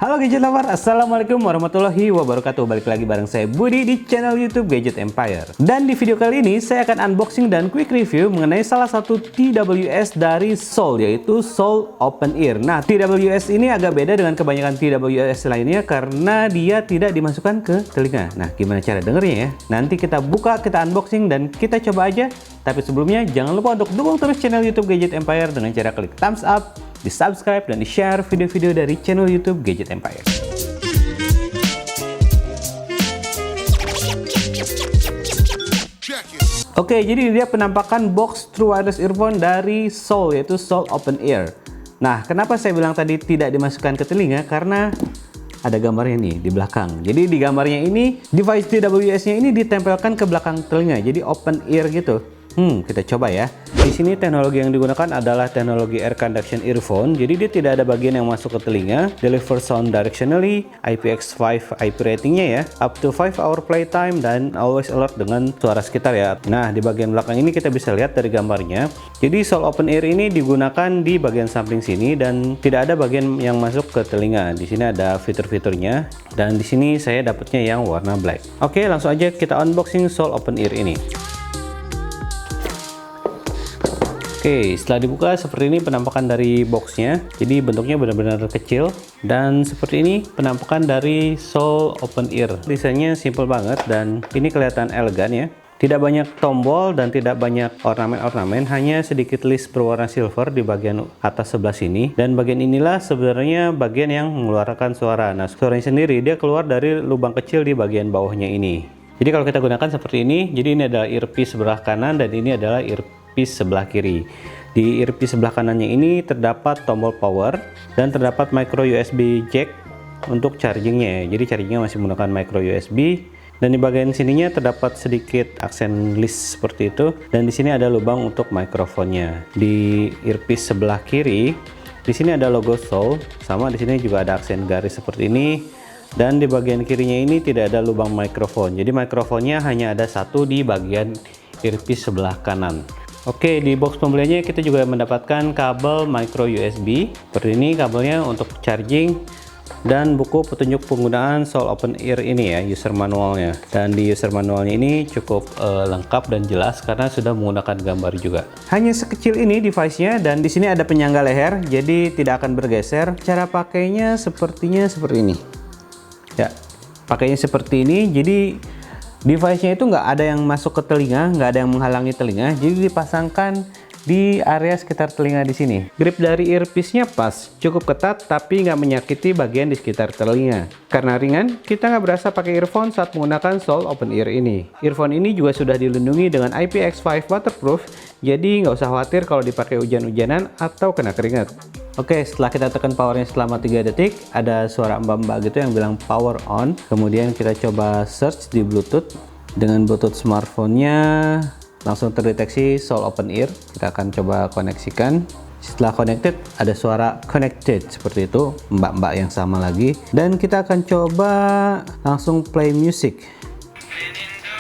Halo Gadget Lover, Assalamualaikum warahmatullahi wabarakatuh. Balik lagi bareng saya Budi di channel YouTube Gadget Empire. Dan di video kali ini saya akan unboxing dan quick review mengenai salah satu TWS dari Soul, yaitu Soul Open Ear. Nah, TWS ini agak beda dengan kebanyakan TWS lainnya karena dia tidak dimasukkan ke telinga. Nah, gimana cara dengernya ya? Nanti kita buka, kita unboxing dan kita coba aja. Tapi sebelumnya jangan lupa untuk dukung terus channel YouTube Gadget Empire dengan cara klik thumbs up, di subscribe dan di share video-video dari channel YouTube Gadget Empire. Oke, jadi dia penampakan box True Wireless Earphone dari Soul, yaitu Soul Open Ear. Nah, kenapa saya bilang tadi tidak dimasukkan ke telinga? Karena ada gambarnya nih di belakang. Jadi di gambarnya ini device TWS-nya ini ditempelkan ke belakang telinga, jadi open ear gitu. Kita coba ya. Di sini teknologi yang digunakan adalah teknologi air conduction earphone. Jadi dia tidak ada bagian yang masuk ke telinga. Deliver sound directionally, IPX5 IP ratingnya ya, up to 5 hour playtime dan always alert dengan suara sekitar ya. Nah, di bagian belakang ini kita bisa lihat dari gambarnya. Jadi Soul Open Ear ini digunakan di bagian samping sini dan tidak ada bagian yang masuk ke telinga. Di sini ada fitur-fiturnya dan di sini saya dapatnya yang warna black. Oke, langsung aja kita unboxing Soul Open Ear ini. Oke, setelah dibuka seperti ini penampakan dari boxnya. Jadi bentuknya benar-benar kecil dan seperti ini penampakan dari Soul Open Ear. Desainnya simple banget dan ini kelihatan elegan ya. Tidak banyak tombol dan tidak banyak ornamen-ornamen, hanya sedikit list berwarna silver di bagian atas sebelah sini. Dan bagian inilah sebenarnya bagian yang mengeluarkan suara. Nah, suaranya sendiri dia keluar dari lubang kecil di bagian bawahnya ini. Jadi kalau kita gunakan seperti ini, jadi ini adalah earpiece sebelah kanan dan ini adalah earpiece sebelah kiri. Di earpiece sebelah kanannya ini terdapat tombol power dan terdapat micro USB jack untuk chargingnya. Jadi chargingnya masih menggunakan micro USB. Dan di bagian sininya terdapat sedikit aksen list seperti itu. Dan di sini ada lubang untuk mikrofonnya. Di earpiece sebelah kiri, di sini ada logo Soul. Sama di sini juga ada aksen garis seperti ini. Dan di bagian kirinya ini tidak ada lubang mikrofon. Jadi mikrofonnya hanya ada satu di bagian earpiece sebelah kanan. Oke, di box pembeliannya kita juga mendapatkan kabel micro USB seperti ini, kabelnya untuk charging dan buku petunjuk penggunaan Soul Open Ear ini ya, user manualnya. Dan di user manualnya ini cukup lengkap dan jelas karena sudah menggunakan gambar juga. Hanya sekecil ini device-nya dan di sini ada penyangga leher, jadi tidak akan bergeser. Cara pakainya sepertinya seperti ini. Ya, pakainya seperti ini. Jadi device-nya itu nggak ada yang masuk ke telinga, nggak ada yang menghalangi telinga, jadi dipasangkan di area sekitar telinga di sini. Grip dari earpiece-nya pas, cukup ketat tapi nggak menyakiti bagian di sekitar telinga. Karena ringan, kita nggak berasa pakai earphone saat menggunakan Soul Open Ear ini. Earphone ini juga sudah dilindungi dengan IPX5 waterproof, jadi nggak usah khawatir kalau dipakai hujan-hujanan atau kena keringat. Oke, setelah kita tekan powernya selama 3 detik, ada suara mbak-mbak gitu yang bilang power on. Kemudian kita coba search di Bluetooth. Dengan Bluetooth smartphone-nya langsung terdeteksi Soul Open Ear. Kita akan coba koneksikan. Setelah connected, ada suara connected seperti itu, mbak-mbak yang sama lagi. Dan kita akan coba langsung play music.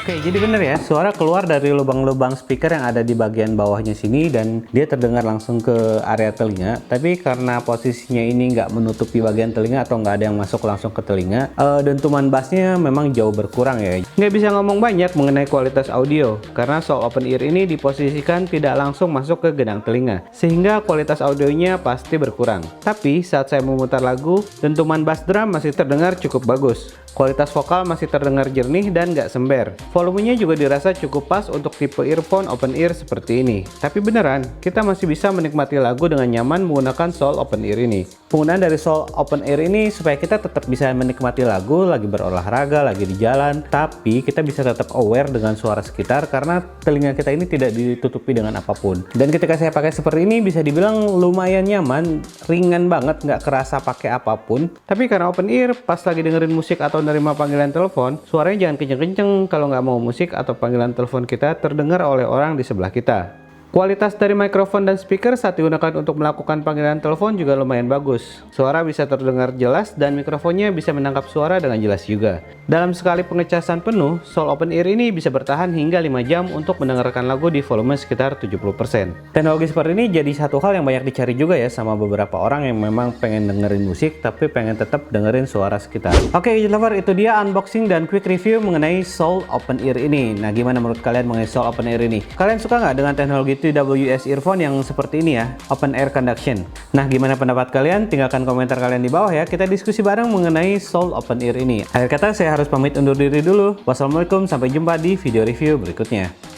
Oke, jadi bener ya, suara keluar dari lubang-lubang speaker yang ada di bagian bawahnya sini dan dia terdengar langsung ke area telinga. Tapi karena posisinya ini nggak menutupi bagian telinga atau nggak ada yang masuk langsung ke telinga, dentuman bassnya memang jauh berkurang ya. Nggak bisa ngomong banyak mengenai kualitas audio karena Soul Open Ear ini diposisikan tidak langsung masuk ke gedang telinga, sehingga kualitas audionya pasti berkurang. Tapi saat saya memutar lagu, dentuman bass drum masih terdengar cukup bagus. Kualitas vokal masih terdengar jernih dan nggak sember. Volumenya juga dirasa cukup pas untuk tipe earphone open ear seperti ini. Tapi beneran, kita masih bisa menikmati lagu dengan nyaman menggunakan Soul Open Ear ini. Penggunaan dari Soul Open Ear ini supaya kita tetap bisa menikmati lagu lagi berolahraga, lagi di jalan, tapi kita bisa tetap aware dengan suara sekitar karena telinga kita ini tidak ditutupi dengan apapun. Dan ketika saya pakai seperti ini bisa dibilang lumayan nyaman, ringan banget, nggak kerasa pakai apapun. Tapi karena open ear, pas lagi dengerin musik atau menerima panggilan telepon, suaranya jangan kenceng-kenceng kalau nggak mau musik atau panggilan telepon kita terdengar oleh orang di sebelah kita. Kualitas dari mikrofon dan speaker saat digunakan untuk melakukan panggilan telepon juga lumayan bagus. Suara bisa terdengar jelas dan mikrofonnya bisa menangkap suara dengan jelas juga. Dalam sekali pengecasan penuh, Soul Open Ear ini bisa bertahan hingga 5 jam untuk mendengarkan lagu di volume sekitar 70%. Teknologi seperti ini jadi satu hal yang banyak dicari juga ya sama beberapa orang yang memang pengen dengerin musik tapi pengen tetap dengerin suara sekitar. Oke, gadget lover, itu dia unboxing dan quick review mengenai Soul Open Ear ini. Nah, gimana menurut kalian mengenai Soul Open Ear ini? Kalian suka nggak dengan teknologi TWS earphone yang seperti ini ya, open air conduction? Nah, gimana pendapat kalian? Tinggalkan komentar kalian di bawah ya. Kita diskusi bareng mengenai Soul Open Ear ini. Akhir kata, saya harus pamit undur diri dulu. Wassalamualaikum, sampai jumpa di video review berikutnya.